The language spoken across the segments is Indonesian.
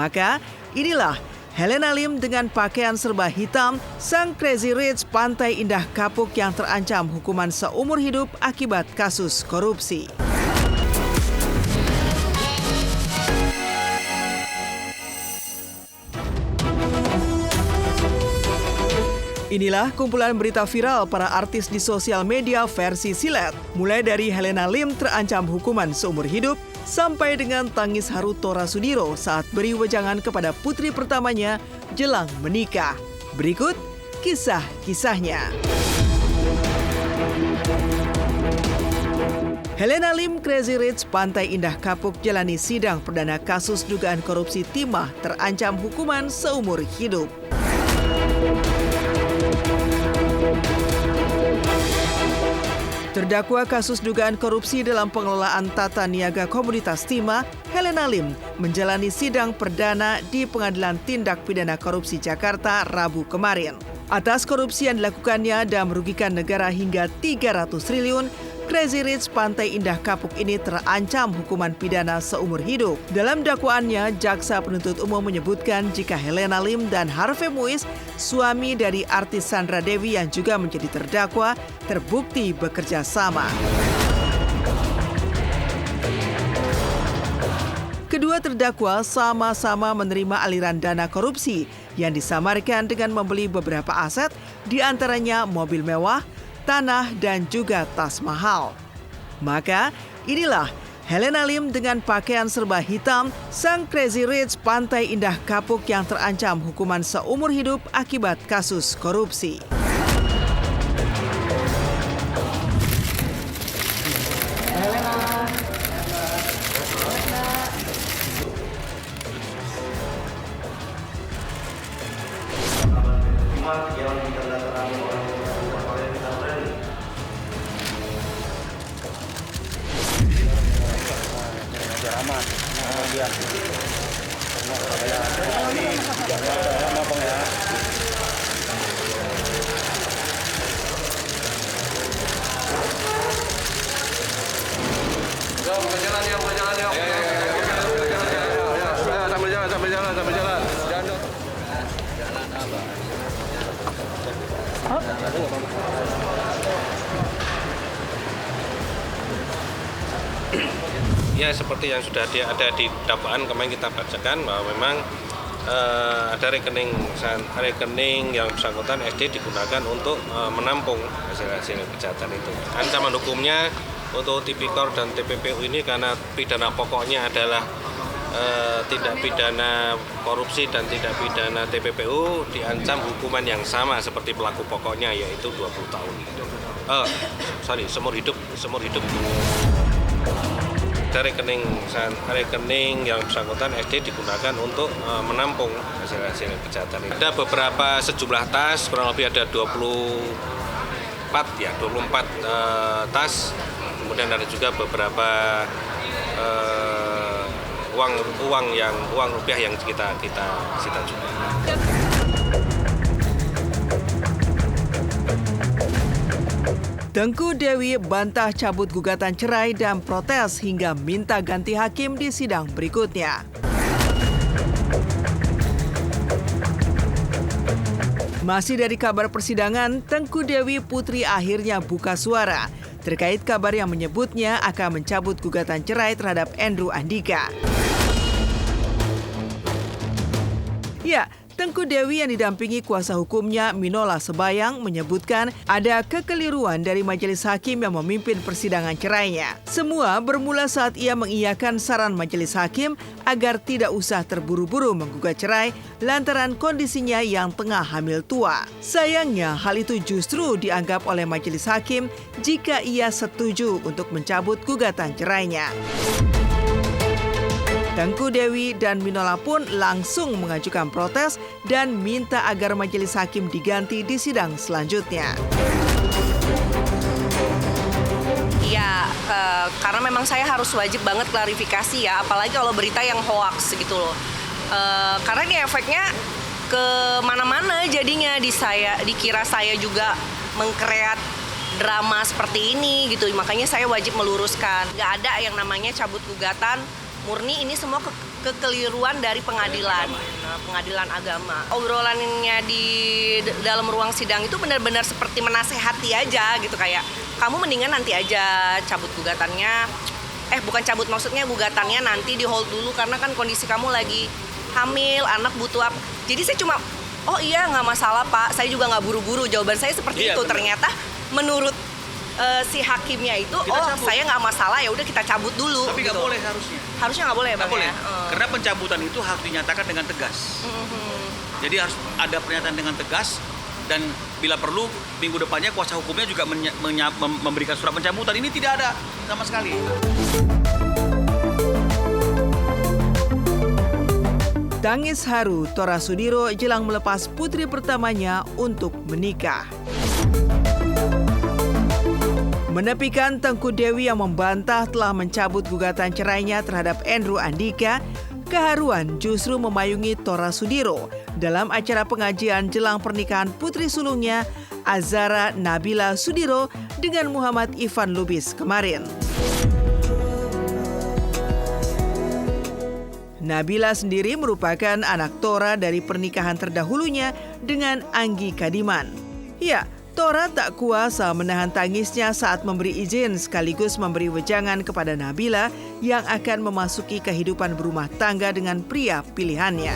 Maka inilah Helena Lim dengan pakaian serba hitam, sang Crazy Rich Pantai Indah Kapuk yang terancam hukuman seumur hidup akibat kasus korupsi. Inilah kumpulan berita viral para artis di sosial media versi silet. Mulai dari Helena Lim terancam hukuman seumur hidup, sampai dengan tangis haru Tora Sudiro saat beri wejangan kepada putri pertamanya jelang menikah. Berikut kisah-kisahnya. Helena Lim Crazy Rich Pantai Indah Kapuk jalani sidang perdana kasus dugaan korupsi timah terancam hukuman seumur hidup. Terdakwa kasus dugaan korupsi dalam pengelolaan tata niaga komoditas timah, Helena Lim menjalani sidang perdana di Pengadilan Tindak Pidana Korupsi Jakarta Rabu kemarin. Atas korupsi yang dilakukannya dan merugikan negara hingga 300 triliun, Crazy Rich Pantai Indah Kapuk ini terancam hukuman pidana seumur hidup. Dalam dakwaannya, jaksa penuntut umum menyebutkan jika Helena Lim dan Harvey Muiz, suami dari artis Sandra Dewi yang juga menjadi terdakwa, terbukti bekerja sama. Kedua terdakwa sama-sama menerima aliran dana korupsi yang disamarkan dengan membeli beberapa aset, diantaranya mobil mewah, tanah, dan juga tas mahal. Maka inilah Helena Lim dengan pakaian serba hitam, sang Crazy Rich Pantai Indah Kapuk yang terancam hukuman seumur hidup akibat kasus korupsi. Ya, seperti yang sudah ada di dakwaan kemarin kita bacakan bahwa memang ada rekening yang bersangkutan SD digunakan untuk menampung hasil kejahatan itu. Ancaman hukumnya untuk Tipikor dan TPPU ini karena pidana pokoknya adalah tindak pidana korupsi dan tindak pidana TPPU diancam hukuman yang sama seperti pelaku pokoknya, yaitu 20 tahun. Seumur hidup. Ada rekening yang bersangkutan SD digunakan untuk menampung hasil kejahatan itu. Ada beberapa sejumlah tas, kurang lebih ada 24 tas. Kemudian ada juga beberapa uang rupiah yang kita sita juga. Tengku Dewi bantah cabut gugatan cerai dan protes hingga minta ganti hakim di sidang berikutnya. Masih dari kabar persidangan, Tengku Dewi Putri akhirnya buka suara terkait kabar yang menyebutnya akan mencabut gugatan cerai terhadap Andrew Andika. Ya, Tengku Dewi yang didampingi kuasa hukumnya Minola Sebayang menyebutkan ada kekeliruan dari majelis hakim yang memimpin persidangan cerainya. Semua bermula saat ia mengiyakan saran majelis hakim agar tidak usah terburu-buru menggugat cerai lantaran kondisinya yang tengah hamil tua. Sayangnya hal itu justru dianggap oleh majelis hakim jika ia setuju untuk mencabut gugatan cerainya. Tengku Dewi dan Minola pun langsung mengajukan protes dan minta agar majelis hakim diganti di sidang selanjutnya. Ya, karena memang saya harus wajib banget klarifikasi ya, apalagi kalau berita yang hoaks gitu loh. Karena ini efeknya ke mana-mana jadinya dikira saya juga mengkreat drama seperti ini gitu. Makanya saya wajib meluruskan. Nggak ada yang namanya cabut gugatan murni ini semua kekeliruan dari pengadilan, pengadilan agama. Obrolannya di dalam ruang sidang itu benar-benar seperti menasehati aja gitu, kayak kamu mendingan nanti aja cabut gugatannya. Bukan cabut, maksudnya gugatannya nanti di hold dulu karena kan kondisi kamu lagi hamil, anak butuh apa. Jadi saya cuma, oh iya nggak masalah Pak, saya juga nggak buru-buru. Jawaban saya seperti itu. Bener. Ternyata menurut si hakimnya itu, saya nggak masalah, ya udah kita cabut dulu. Tapi nggak gitu. boleh harusnya. Harusnya nggak boleh ya Nggak Bang boleh. ya? Karena pencabutan itu harus dinyatakan dengan tegas. Jadi harus ada pernyataan dengan tegas, dan bila perlu minggu depannya kuasa hukumnya juga memberikan surat pencabutan. Ini tidak ada sama sekali. Tangis haru Tora Sudiro jelang melepas putri pertamanya untuk menikah. Menepikan Tengku Dewi yang membantah telah mencabut gugatan cerainya terhadap Andrew Andika, keharuan justru memayungi Tora Sudiro dalam acara pengajian jelang pernikahan putri sulungnya Azara Nabila Sudiro dengan Muhammad Ivan Lubis kemarin. Nabila sendiri merupakan anak Tora dari pernikahan terdahulunya dengan Anggi Kadiman. Ya, Tora tak kuasa menahan tangisnya saat memberi izin sekaligus memberi wejangan kepada Nabila yang akan memasuki kehidupan berumah tangga dengan pria pilihannya.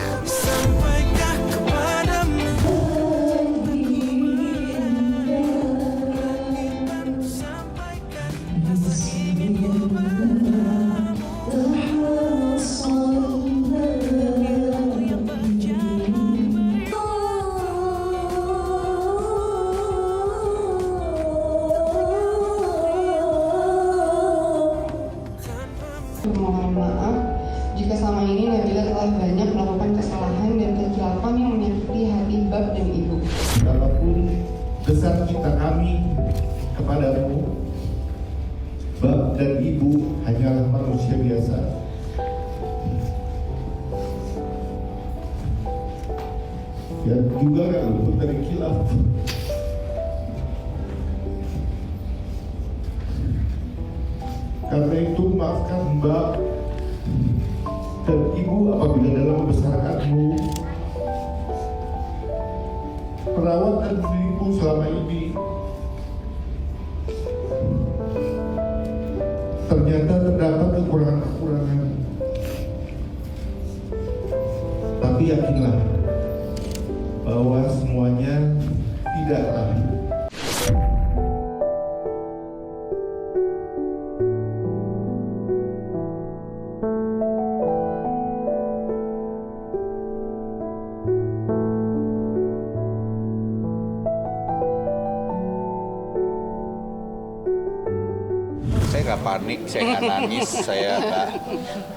Mohon maaf jika selama ini Nabila telah banyak melakukan kesalahan dan kehilafan yang menyakiti hati bab dan ibu. Betapapun besar cinta kami kepadamu, bab dan ibu hanyalah manusia biasa. Yang juga gak luput dari khilaf. Karena itu maafkan Mbak dan Ibu apabila dalam membesarkanmu, perawat dan diriku selama ini ternyata terdapat kekurangan-kekurangan. Tapi yakinlah bahwa semuanya tidaklah saya nggak panik, saya nggak nangis,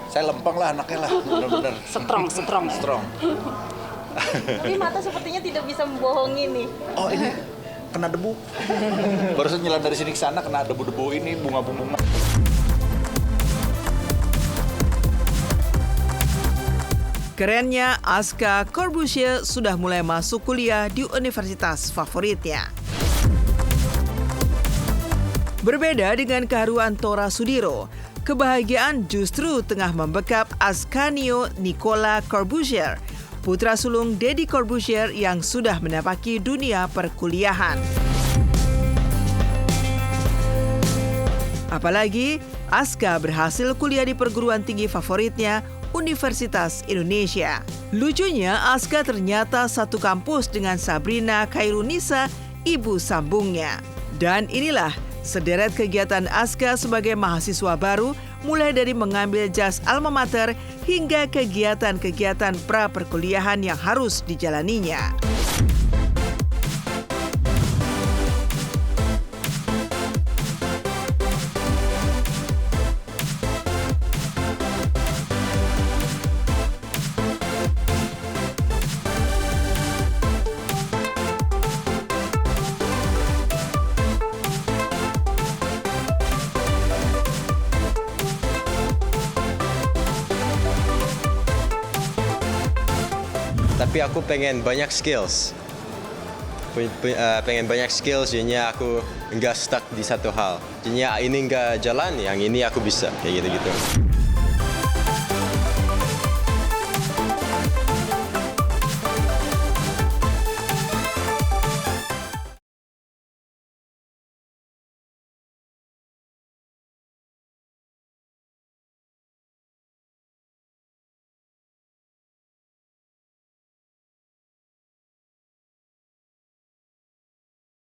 saya lempeng lah anaknya lah, benar-benar. Strong. Tapi mata sepertinya tidak bisa membohongi nih. Oh ini kena debu. Barusan jalan dari sini ke sana kena debu-debu ini, bunga-bunga. Kerennya, Aska Corbusier sudah mulai masuk kuliah di universitas favoritnya. Berbeda dengan keharuan Tora Sudiro, kebahagiaan justru tengah membekap Ascanio Nicola Corbusier, putra sulung Deddy Corbusier yang sudah menapaki dunia perkuliahan. Apalagi, Aska berhasil kuliah di perguruan tinggi favoritnya, Universitas Indonesia. Lucunya, Aska ternyata satu kampus dengan Sabrina Khairunisa, ibu sambungnya. Dan inilah sederet kegiatan Aska sebagai mahasiswa baru, mulai dari mengambil jas alma mater hingga kegiatan-kegiatan pra-perkuliahan yang harus dijalaninya. Tapi aku pengen banyak skills. Pengen banyak skills, jadinya aku nggak stuck di satu hal. Jadinya ini nggak jalan, yang ini aku bisa, kayak gitu-gitu.